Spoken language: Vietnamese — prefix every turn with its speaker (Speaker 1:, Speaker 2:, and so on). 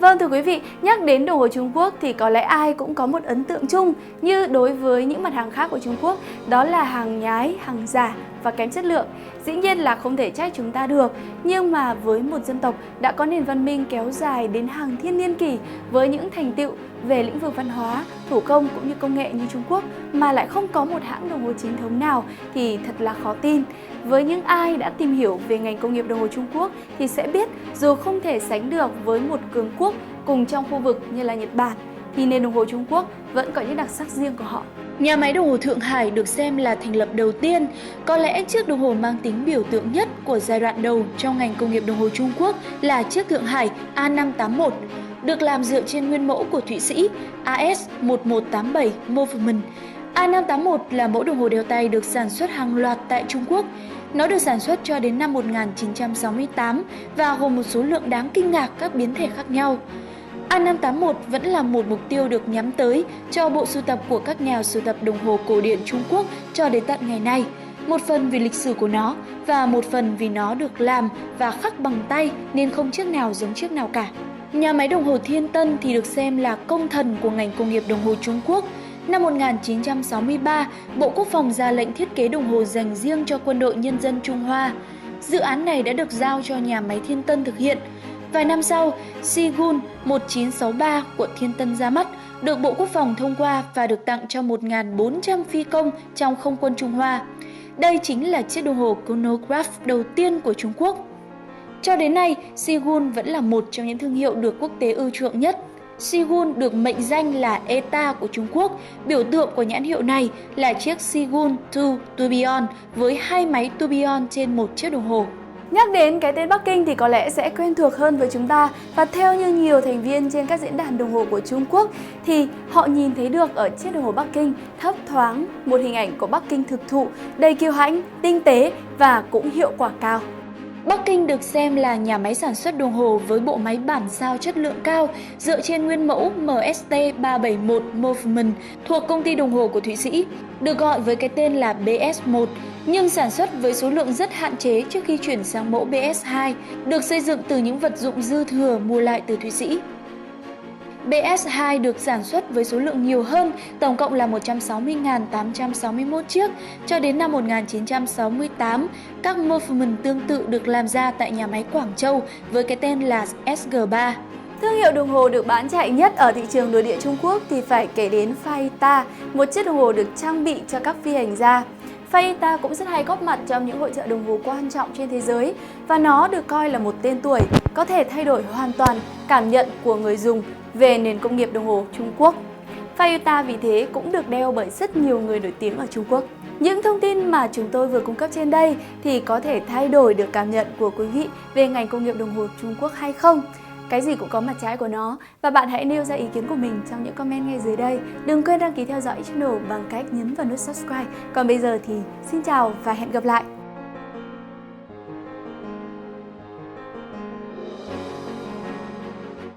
Speaker 1: Vâng, thưa quý vị, nhắc đến đồng hồ Trung Quốc thì có lẽ ai cũng có một ấn tượng chung như đối với những mặt hàng khác của Trung Quốc, đó là hàng nhái, hàng giả và kém chất lượng. Dĩ nhiên là không thể trách chúng ta được, nhưng mà với một dân tộc đã có nền văn minh kéo dài đến hàng thiên niên kỷ với những thành tựu về lĩnh vực văn hóa, thủ công cũng như công nghệ như Trung Quốc mà lại không có một hãng đồng hồ chính thống nào thì thật là khó tin. Với những ai đã tìm hiểu về ngành công nghiệp đồng hồ Trung Quốc thì sẽ biết dù không thể sánh được với một cường quốc cùng trong khu vực như là Nhật Bản thì nền đồng hồ Trung Quốc vẫn có những đặc sắc riêng của họ. Nhà máy đồng hồ Thượng Hải được xem là thành lập đầu tiên, có lẽ chiếc đồng hồ mang tính biểu tượng nhất của giai đoạn đầu trong ngành công nghiệp đồng hồ Trung Quốc là chiếc Thượng Hải A581, được làm dựa trên nguyên mẫu của Thụy Sĩ AS1187 Movement. A581 là mẫu đồng hồ đeo tay được sản xuất hàng loạt tại Trung Quốc. Nó được sản xuất cho đến năm 1968 và gồm một số lượng đáng kinh ngạc các biến thể khác nhau. A581 vẫn là một mục tiêu được nhắm tới cho bộ sưu tập của các nhà sưu tập đồng hồ cổ điển Trung Quốc cho đến tận ngày nay. Một phần vì lịch sử của nó và một phần vì nó được làm và khắc bằng tay nên không chiếc nào giống chiếc nào cả. Nhà máy đồng hồ Thiên Tân thì được xem là công thần của ngành công nghiệp đồng hồ Trung Quốc. Năm 1963, Bộ Quốc phòng ra lệnh thiết kế đồng hồ dành riêng cho quân đội nhân dân Trung Hoa. Dự án này đã được giao cho nhà máy Thiên Tân thực hiện. Vài năm sau, Sigun 1963 của Thiên Tân ra mắt, được Bộ Quốc phòng thông qua và được tặng cho 1.400 phi công trong không quân Trung Hoa. Đây chính là chiếc đồng hồ chronograph đầu tiên của Trung Quốc. Cho đến nay, Sigun vẫn là một trong những thương hiệu được quốc tế ưa chuộng nhất. Sigun được mệnh danh là ETA của Trung Quốc, biểu tượng của nhãn hiệu này là chiếc Sigun 2 Tourbillon với 2 máy tourbillon trên một chiếc đồng hồ. Nhắc đến cái tên Bắc Kinh thì có lẽ sẽ quen thuộc hơn với chúng ta, và theo như nhiều thành viên trên các diễn đàn đồng hồ của Trung Quốc thì họ nhìn thấy được ở chiếc đồng hồ Bắc Kinh thấp thoáng một hình ảnh của Bắc Kinh thực thụ, đầy kiêu hãnh, tinh tế và cũng hiệu quả cao. Bắc Kinh được xem là nhà máy sản xuất đồng hồ với bộ máy bản sao chất lượng cao dựa trên nguyên mẫu MST371 Movement thuộc công ty đồng hồ của Thụy Sĩ, được gọi với cái tên là BS1, nhưng sản xuất với số lượng rất hạn chế trước khi chuyển sang mẫu BS2, được xây dựng từ những vật dụng dư thừa mua lại từ Thụy Sĩ. BS2 được sản xuất với số lượng nhiều hơn, tổng cộng là 160.861 chiếc. Cho đến năm 1968, các Movement tương tự được làm ra tại nhà máy Quảng Châu với cái tên là SG3. Thương hiệu đồng hồ được bán chạy nhất ở thị trường nội địa Trung Quốc thì phải kể đến Faita, một chiếc đồng hồ được trang bị cho các phi hành gia. Faita cũng rất hay góp mặt trong những hội chợ đồng hồ quan trọng trên thế giới và nó được coi là một tên tuổi có thể thay đổi hoàn toàn cảm nhận của người dùng về nền công nghiệp đồng hồ Trung Quốc. Faita vì thế cũng được đeo bởi rất nhiều người nổi tiếng ở Trung Quốc. Những thông tin mà chúng tôi vừa cung cấp trên đây thì có thể thay đổi được cảm nhận của quý vị về ngành công nghiệp đồng hồ Trung Quốc hay không? Cái gì cũng có mặt trái của nó, và bạn hãy nêu ra ý kiến của mình trong những comment ngay dưới đây. Đừng quên đăng ký theo dõi channel bằng cách nhấn vào nút subscribe. Còn bây giờ thì xin chào và hẹn gặp lại!